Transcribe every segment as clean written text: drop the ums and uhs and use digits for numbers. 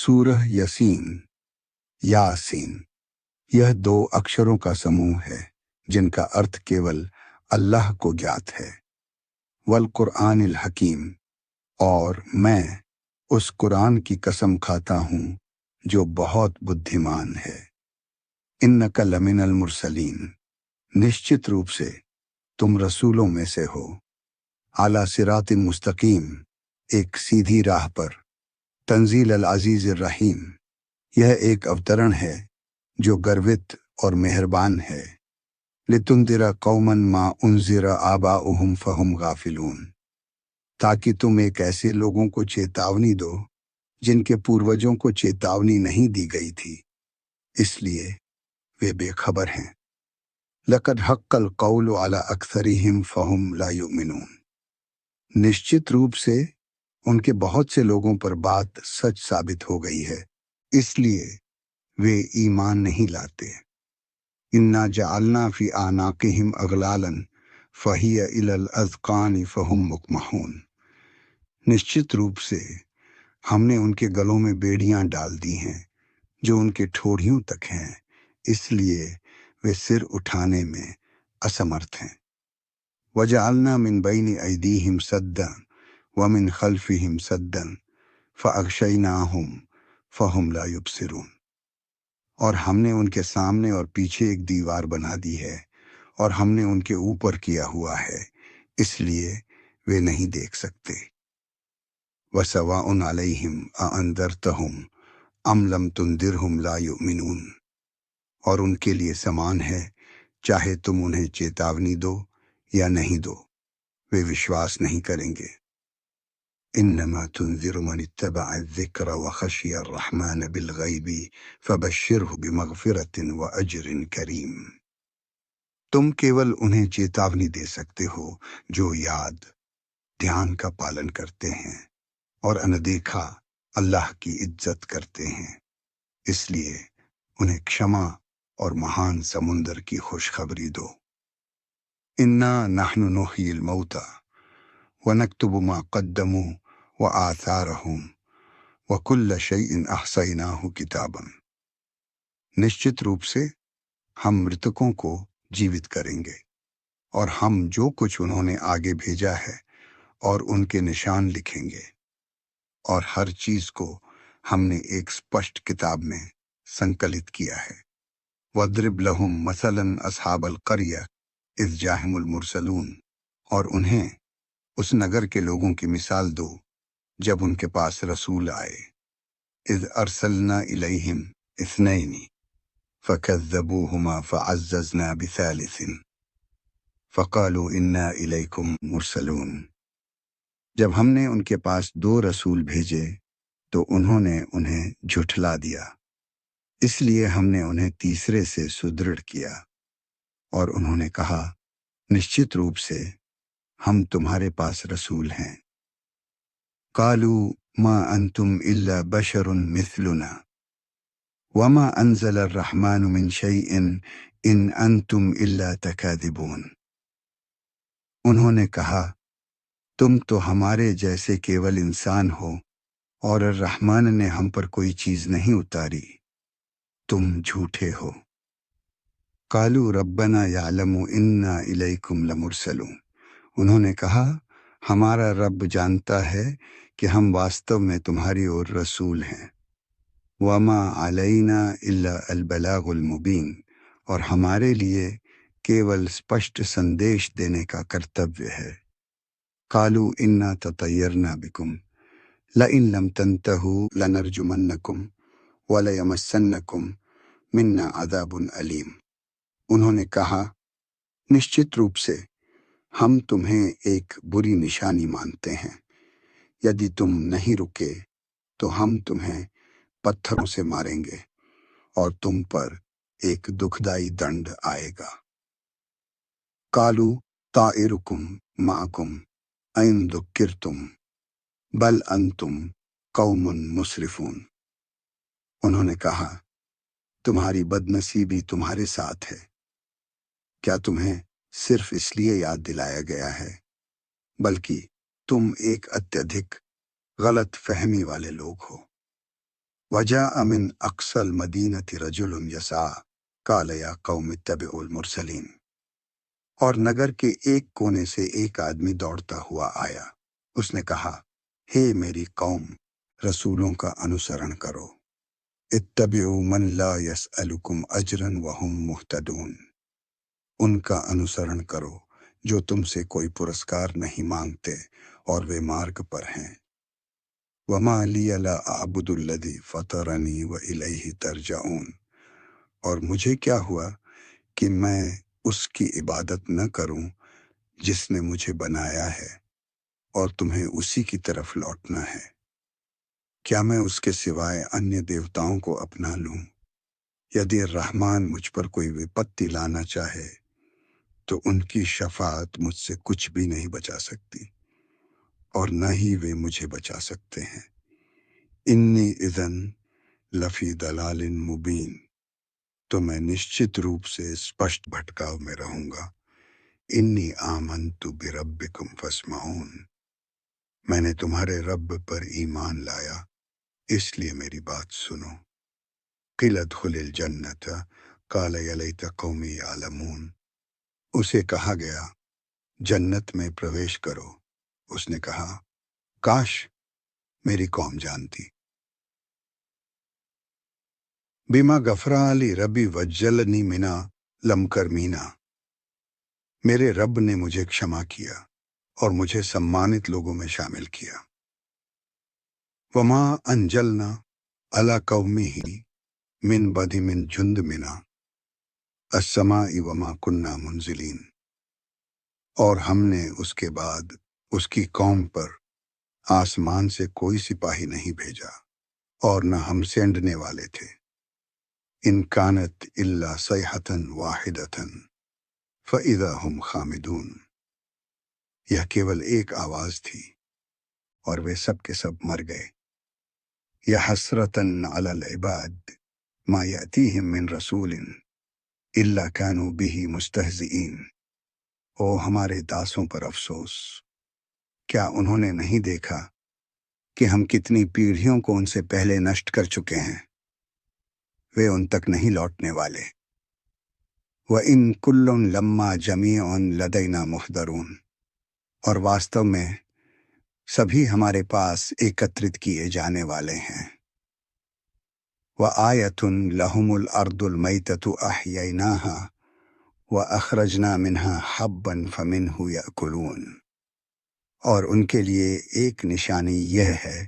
سورہ یاسین یاسین یہ 2 اکشروں کا سموہ ہے جن کا ارتھ کیول اللہ کو گیات ہے۔ والقرآن الحکیم، اور میں اس قرآن کی قسم کھاتا ہوں جو بہت بدھیمان ہے۔ انک لمن المرسلین، نشچت روپ سے تم رسولوں میں سے ہو۔ اعلیٰ صراط مستقیم، ایک سیدھی راہ پر۔ تنزیل العزیز الرحیم، یہ ایک اوترن ہے جو گروت اور مہربان ہے۔ لتنذر قوما ما انذر آباؤہم فہم غافلون، تاکہ تم ایک ایسے لوگوں کو چیتاونی دو جن کے پوروجوں کو چیتاونی نہیں دی گئی تھی، اس لیے وہ بے خبر ہیں۔ لقد حق القول علی اکثرہم فہم لا یؤمنون، نشچت روپ سے ان کے بہت سے لوگوں پر بات سچ ثابت ہو گئی ہے، اس لیے وہ ایمان نہیں لاتے۔ انا جعلنا فی اعناقہم اغلالا فہی الی الاذقان فہم مقمحون، نشچت روپ سے ہم نے ان کے گلوں میں بیڑیاں ڈال دی ہیں جو ان کے ٹھوڑیوں تک ہیں، اس لیے وہ سر اٹھانے میں اسمرتھ ہیں۔ وجعلنا من بین ایدیہم سدا ومن خلفہم سدا فاغشیناہم فہم لا یبصرون، اور ہم نے ان کے سامنے اور پیچھے ایک دیوار بنا دی ہے، اور ہم نے ان کے اوپر کیا ہوا ہے، اس لیے وہ نہیں دیکھ سکتے۔ وَسَوَاءٌ عَلَيْهِمْ أَأَنذَرْتَهُمْ أَمْ لَمْ تُنذِرْهُمْ لَا يُؤْمِنُونَ، اور ان کے لیے سمان ہے، چاہے تم انہیں چیتاونی دو یا نہیں دو، وہ وشواس نہیں کریں گے۔ انما تنذر من اتبع الذکر وخشی الرحمن بالغیب فبشرہ بمغفرۃ واجر کریم، تم کیول انہیں چیتاونی دے سکتے ہو جو یاد دھیان کا پالن کرتے ہیں اور اندیکھا اللہ کی عزت کرتے ہیں، اس لیے انہیں کشما اور مہان سمندر کی خوشخبری دو۔ انا نحن نحیی الموتى ونکتب ما قدموا وآثارہم وکل شیء احصیناہ کتابا، نشچت روپ سے ہم مرتکوں کو جیوت کریں گے، اور ہم جو کچھ انہوں نے آگے بھیجا ہے اور ان کے نشان لکھیں گے، اور ہر چیز کو ہم نے ایک اسپشٹ کتاب میں سنکلت کیا ہے۔ وَاضْرِبْ لَهُمْ مَثَلًا أَصْحَابَ الْقَرْيَةِ إِذْ جَاءَهُمُ الْمُرْسَلُونَ، اور انہیں اس نگر کے لوگوں کی مثال دو جب ان کے پاس رسول آئے۔ اذ ارسلنا الیہم اثنین فکذبوہما فعززنا بثالث فقالوا انا الیکم مرسلون، جب ہم نے ان کے پاس 2 رسول بھیجے تو انہوں نے انہیں جھٹلا دیا، اس لیے ہم نے انہیں تیسرے سے سدرڑھ کیا، اور انہوں نے کہا نشچت روپ سے ہم تمہارے پاس رسول ہیں۔ قالوا ما انتم الا بشر مثلنا وما انزل الرحمن من شیء ان انتم الا تکاذبون، انہوں نے کہا تم تو ہمارے جیسے کیول انسان ہو، اور الرحمن نے ہم پر کوئی چیز نہیں اتاری، تم جھوٹے ہو۔ قالوا ربنا یعلم انا الیکم لمرسلون، انہوں نے کہا ہمارا رب جانتا ہے کہ ہم واستو میں تمہاری اور رسول ہیں۔ وما علینا الا البلاغ المبین، اور ہمارے لیے کیول اسپشٹ سندیش دینے کا کرتویہ ہے۔ قالوا انا تطیرنا بکم لئن لم تنتہوا لنرجمنکم ولیمسنکم منا عذاب علیم، انہوں نے کہا نشچت روپ سے ہم تمہیں ایک بری نشانی مانتے ہیں، یدی تم نہیں رکے تو ہم تمہیں پتھروں سے ماریں گے اور تم پر ایک دکھدائی دنڈ آئے گا۔ قالوا طائرکم معکم این ذکرتم بل انتم قوم مسرفون، انہوں نے کہا تمہاری بدنصیبی تمہارے ساتھ ہے، کیا تمہیں صرف اس لیے یاد دلایا گیا ہے، بلکہ تم ایک اتیدھک غلط فہمی والے لوگ ہو۔ وجاء من اقصى المدینۃ رجل یسعی قال یا قوم اتبعوا المرسلین، اور نگر کے ایک کونے سے ایک آدمی دوڑتا ہوا آیا، اس نے کہا، ہے میری قوم، رسولوں کا انوسرن کرو، اتبعوا من لا یسألکم اجرا وهم مہتدون، ان کا انوسرن کرو جو تم سے کوئی پرسکار نہیں مانگتے اور وہ مارگ پر ہیں۔ وما لی لا اعبد الذی فطرنی والیہ ترجعون، اور مجھے کیا ہوا کہ میں اس کی عبادت نہ کروں جس نے مجھے بنایا ہے، اور تمہیں اسی کی طرف لوٹنا ہے۔ کیا میں اس کے سوائے انیہ دیوتاؤں کو اپنا لوں؟ یدی الرحمن مجھ پر کوئی وپتی لانا چاہے تو ان کی شفاعت مجھ سے کچھ بھی نہیں بچا سکتی، اور نہ ہی وہ مجھے بچا سکتے ہیں۔ انی اذن لفی دلال مبین، تو میں نشچت روپ سے اسپشٹ بھٹکاؤ میں رہوں گا۔ انی آمنت بربکم فاسمعون، میں نے تمہارے رب پر ایمان لایا، اس لیے میری بات سنو۔ قیل ادخل الجنۃ قال یا لیت قومی یعلمون، اسے کہا گیا جنت میں پرویش کرو، اس نے کہا کاش میری قوم جانتی۔ بما غفر لی ربی وجلنی منا لم کرمینا، میرے رب نے مجھے کشما کیا اور مجھے سمانت لوگوں میں شامل کیا۔ وما انجلنا علی قومہ من بعد من جند منا السماء وما کننا منزلین، اور ہم نے اس کے بعد اس کی قوم پر آسمان سے کوئی سپاہی نہیں بھیجا اور نہ ہم سینڈنے والے تھے۔ ان کانت الا صیحۃ واحدۃ فاذا هم خامدون، یہ کیول ایک آواز تھی اور وہ سب کے سب مر گئے۔ یا حسرتاً علی العباد ما یأتیہم من رسول الا کانوا بہ مستہزئین، او ہمارے داسوں پر افسوس، کیا انہوں نے نہیں دیکھا کہ ہم کتنی پیڑھیوں کو ان سے پہلے نشٹ کر چکے ہیں، وہ ان تک نہیں لوٹنے والے۔ وَإِن كُلٌّ لَمَّا جَمِيعٌ لَدَيْنَا مُحْضَرُونَ، اور واستو میں سبھی ہمارے پاس ایکترت کیے جانے والے ہیں۔ وَآیَةٌ لَهُمُ الْأَرْضُ الْمَيْتَةُ أَحْيَيْنَاهَا وَأَخْرَجْنَا مِنْهَا حَبًّا فَمِنْهُ يَأْكُلُونَ، اور ان کے لیے ایک نشانی یہ ہے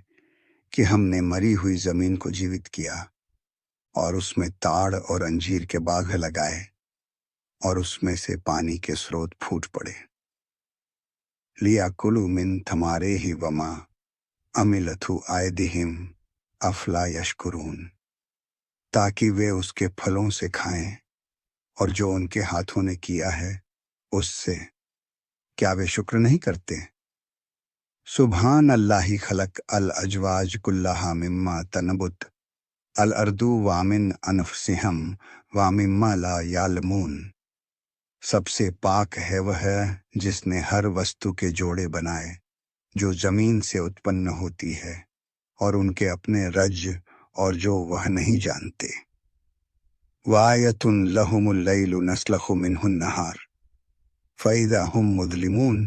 کہ ہم نے مری ہوئی زمین کو جیوت کیا اور اس میں تاڑ اور انجیر کے باغ لگائے، اور اس میں سے پانی کے سروت پھوٹ پڑے۔ لِيَأْكُلُوا مِن ثَمَارِهِ وَمَا عَمِلَتْهُ أَيْدِيهِمْ أَفَلَا يَشْكُرُونَ، تاکہ وہ اس کے پھلوں سے کھائیں اور جو ان کے ہاتھوں نے کیا ہے اس سے، کیا وہ شکر نہیں کرتے؟ سبحان اللہ خلق الازواج کلھا مما تنبت الارض ومن انفسہم ومما لا یعلمون، سب سے پاک ہے وہ ہے جس نے ہر وستو کے جوڑے بنائے جو زمین سے اتپن ہوتی ہے، اور ان کے اپنے رج اور جو وہ نہیں جانتے۔ وآیۃ لہم اللیل نسلخ منہ النہار فإذا ہم مظلمون،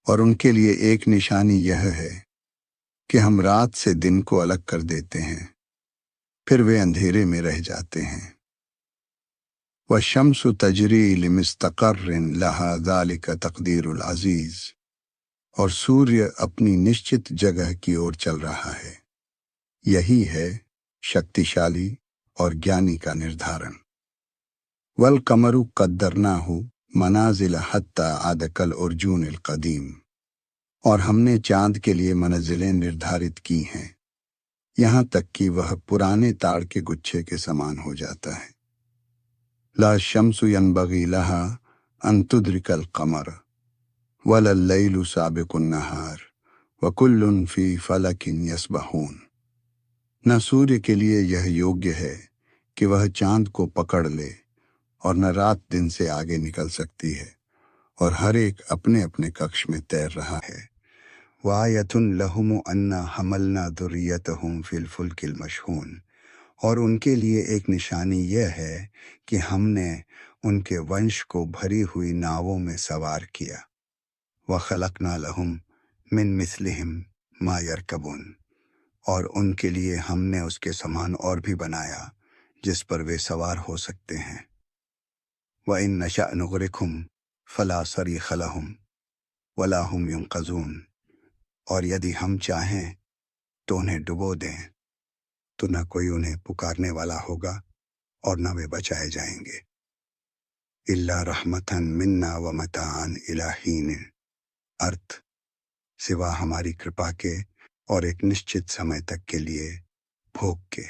اور ان کے لیے ایک نشانی یہ ہے کہ ہم رات سے دن کو الگ کر دیتے ہیں، پھر وہ اندھیرے میں رہ جاتے ہیں۔ والشمس تجری لمستقر لہا ذلک تقدیر العزیز، اور سوریہ اپنی نشچت جگہ کی اور چل رہا ہے، یہی ہے شکتیشالی اور گیانی کا نردھارن۔ والقمر قدرناہ منازل حتی عاد کالعرجون القدیم، اور ہم نے چاند کے لیے منزلیں نردھارت کی ہیں یہاں تک کہ وہ پرانے تاڑ کے گچھے کے سمان ہو جاتا ہے۔ لا الشمس ينبغي لها ان تدرك القمر ولا الليل سابق النہار وكل في فلك يسبحون، نہ سوریہ کے لیے یہ یوگیہ ہے کہ وہ چاند کو پکڑ لے، اور نہ رات دن سے آگے نکل سکتی ہے، اور ہر ایک اپنے اپنے ککش میں تیر رہا ہے۔ وآیۃ لہم انا حملنا ذریتہم فی الفلک المشحون، اور ان کے لیے ایک نشانی یہ ہے کہ ہم نے ان کے ونش کو بھری ہوئی ناووں میں سوار کیا۔ وَخَلَقْنَا لَهُم مِّن مِثْلِهِم مَا يَرْكَبُونَ، اور ان کے لیے ہم نے اس کے سامان اور بھی بنایا جس پر وہ سوار ہو سکتے ہیں۔ وَإِن نَّشَأْ نُغْرِقْهُمْ فَلَا صَرِيخَ لَهُمْ وَلَا هُمْ يُنقَذُونَ، اور یدی ہم چاہیں تو انہیں ڈبو دیں تو نہ کوئی انہیں پکارنے والا ہوگا اور نہ وہ بچائے جائیں گے۔ إِلَّا رَحْمَةً مِنَّا وَمَتَاعًا إِلَىٰ حِینٍ، ارتھ سوا ہماری کرپا کے اور ایک نشچت سمے تک کے لیے بھوگ کے۔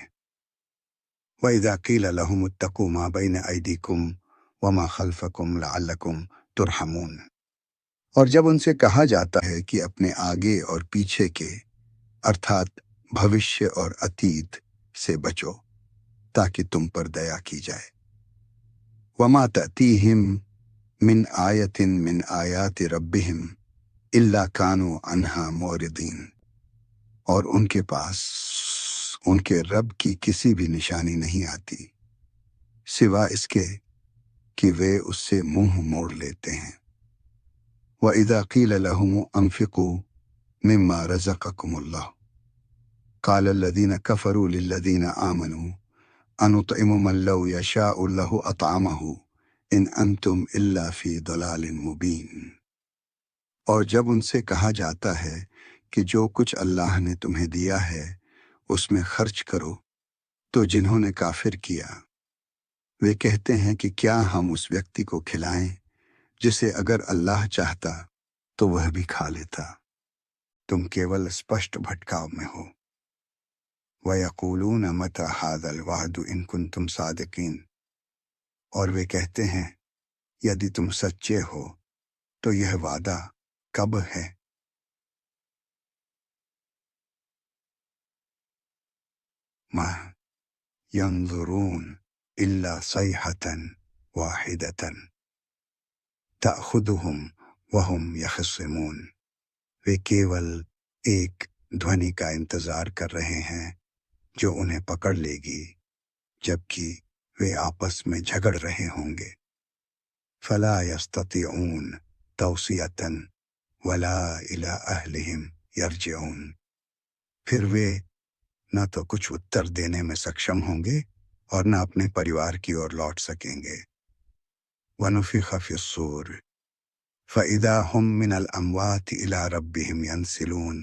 وَإِذَا قِيلَ لَهُمُ اتَّقُوا مَا بَيْنَ أَيْدِيكُمْ وَمَا خَلْفَكُمْ لَعَلَّكُمْ تُرْحَمُونَ، اور جب ان سے کہا جاتا ہے کہ اپنے آگے اور پیچھے کے ارتھات بھوشیہ اور اتیت سے بچو تاکہ تم پر دیا کی جائے۔ وَمَا تَأْتِيهِم مِّنْ آیَةٍ مِّنْ آیَاتِ رَبِّهِمْ إِلَّا كَانُوا عَنْهَا مُعْرِضِينَ، اور ان کے پاس ان کے رب کی کسی بھی نشانی نہیں آتی سوا اس کے کہ وہ اس سے منہ موڑ لیتے ہیں۔ وَإِذَا قِيلَ لَهُمْ أَنفِقُوا مِمَّا رَزَقَكُمُ اللَّهُ قَالَ الَّذِينَ كَفَرُوا لِلَّذِينَ آمَنُوا أَنُطْعِمُ مَن لَّوْ يَشَاءُ اللَّهُ أَطْعَمَهُ إِنْ أَنْتُمْ إِلَّا فِي ضَلَالٍ مُّبِينٍ، اور جب ان سے کہا جاتا ہے کہ جو کچھ اللہ نے تمہیں دیا ہے اس میں خرچ کرو، تو جنہوں نے کافر کیا وہ کہتے ہیں کہ کیا ہم اس ویکتی کو کھلائیں جسے اگر اللہ چاہتا تو وہ بھی کھا لیتا، تم کیول اسپشٹ بھٹکاؤ میں ہو۔ وَيَقُولُونَ مَتَىٰ هَٰذَا الْوَعْدُ إِن كُنتُمْ صَادِقِينَ، اور وہ کہتے ہیں یدی تم سچے ہو تو یہ وعدہ کب ہے؟ مَا يَنظُرُونَ إِلَّا صَيْحَةً وَاحِدَةً تَأْخُذُهُمْ وَهُمْ يَخِصِّمُونَ، وہ کیول ایک دھونی کا انتظار کر رہے ہیں جو انہیں پکڑ لے گی جبکہ وہ آپس میں جھگڑ رہے ہوں گے۔ فَلَا يَسْتَطِيعُونَ تَوْصِيَةً وَلَا إِلَىٰ أَهْلِهِمْ يَرْجِعُونَ، پھر وہ نہ تو کچھ اتر دینے میں سکشم ہوں گے اور نہ اپنے پریوار کی اور لوٹ سکیں گے۔ وَنُفِخَ فِي الصُّورِ فَإِذَا هُم مِّنَ الْأَمْوَاتِ إِلَىٰ رَبِّهِمْ يَنْسِلُونَ،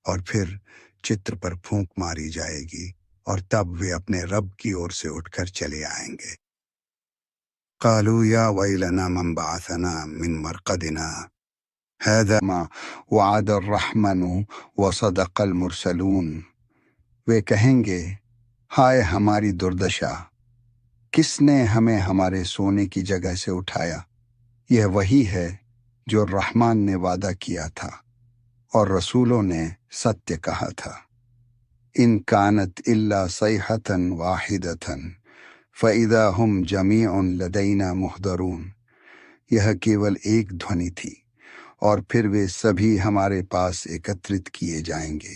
اور پھر چتر پر پھونک ماری جائے گی اور تب وہ اپنے رب کی اور سے اٹھ کر چلے آئیں گے۔ قَالُوا يَا وَيْلَنَا مَنْ بَعَثَنَا مِنْ مَرْقَدِنَا هَذَا مَا وَعَدَ الرَّحْمَنُ وَصَدَقَ الْمُرْسَلُونَ، وہ کہیں گے ہائے ہماری دردشا، کس نے ہمیں ہمارے سونے کی جگہ سے اٹھایا؟ یہ وہی ہے جو رحمان نے وعدہ کیا تھا اور رسولوں نے ستیہ کہا تھا۔ ان کانت الا صیحۃ واحدۃ فاذا ہم جمیع لدینا محضرون، یہ کیول ایک دھونی تھی اور پھر وہ سبھی ہمارے پاس ایکترت کیے جائیں گے۔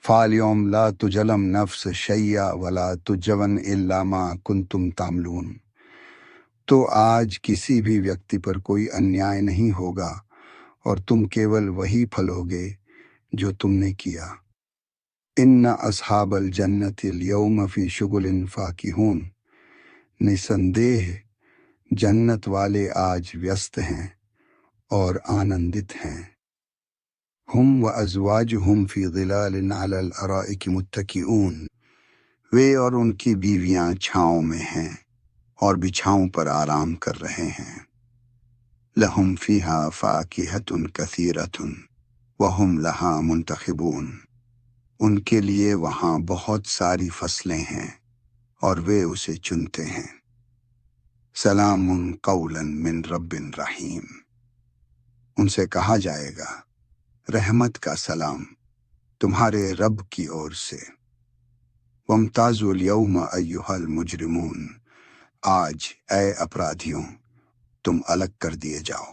فَالْيَوْمَ لَا تُظْلَمُ نَفْسٌ شَيْئًا وَلَا تُجْزَوْنَ إِلَّا مَا كُنتُمْ تَعْمَلُونَ، تو آج کسی بھی ویکتی پر کوئی انیائے نہیں ہوگا اور تم کیول وہی پھلو گے جو تم نے کیا۔ ان اصحاب الجنت اليوم فی شغل فاکہون، نسندیہ جنت والے آج ویست ہیں اور آنندت ہیں۔ ہم وازواجہم فی ظلال علی الارائک متکئون، وہ اور ان کی بیویاں چھاؤں میں ہیں اور بچھاؤں پر آرام کر رہے ہیں۔ لہم فیہا فاکہۃ کثیرۃ وہم لہا منتخبون، ان کے لیے وہاں بہت ساری فصلیں ہیں اور وہ اسے چنتے ہیں۔ سلام قولا من رب رحیم، ان سے کہا جائے گا رحمت کا سلام تمہارے رب کی اور سے۔ وامتازوا اليوم ایھا المجرمون، آج اے اپرادھیوں تم الگ کر دیے جاؤ۔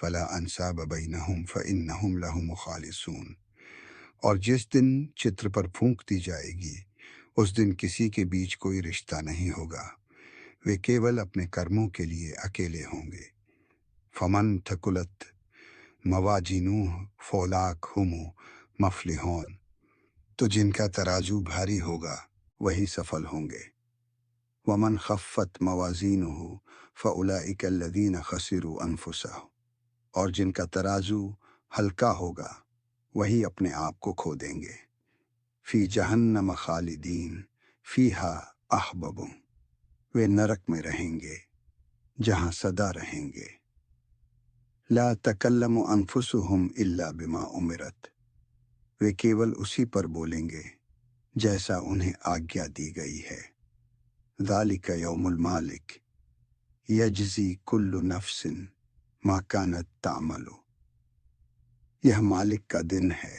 فلا انصاب بینہم فانہم لہم مخالصون۔ اور جس دن چتر پر پھونک دی جائے گی اس دن کسی کے بیچ کوئی رشتہ نہیں ہوگا، وہ کیول اپنے کرموں کے لیے اکیلے ہوں گے۔ فمن تھکلت موازینہ فاولئک ھم مفلحون، تو جن کا ترازو بھاری ہوگا وہی سفل ہوں گے۔ ومن خفت موازینہ فاولئک الذین خسروا انفسہم، اور جن کا ترازو ہلکا ہوگا وہی اپنے آپ کو کھو دیں گے۔ فی جہنم خالدین فیہا احبب، وہ نرک میں رہیں گے جہاں سدا رہیں گے۔ لا تکلم انفسہم الا بما امرت، وہ کیول اسی پر بولیں گے جیسا انہیں آگیا دی گئی ہے۔ ذالک یوم المالک یجزی کل نفس ما کانت تعمل، یہ مالک کا دن ہے،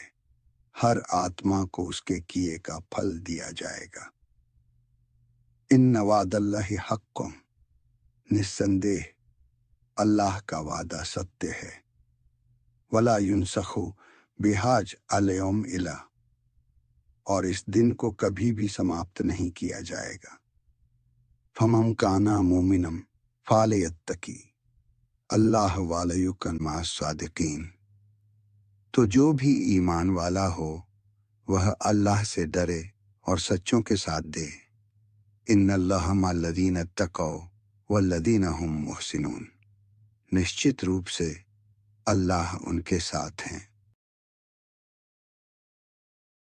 ہر آتما کو اس کے کیے کا پھل دیا جائے گا۔ ان وعد اللہ حق، نسندہ اللہ کا وعدہ ستیہ ہے۔ ولا ینسخ بحاج الیوم الا، اور اس دن کو کبھی بھی سماپت نہیں کیا جائے گا۔ فمن کان مومنا فلیتقی اللہ ولیکن مع الصادقین، تو جو بھی ایمان والا ہو وہ اللہ سے ڈرے اور سچوں کے ساتھ دے۔ ان اللہ مع الذین اتقوا والذین هم محسنون، نشچت روپ سے اللہ ان کے ساتھ ہیں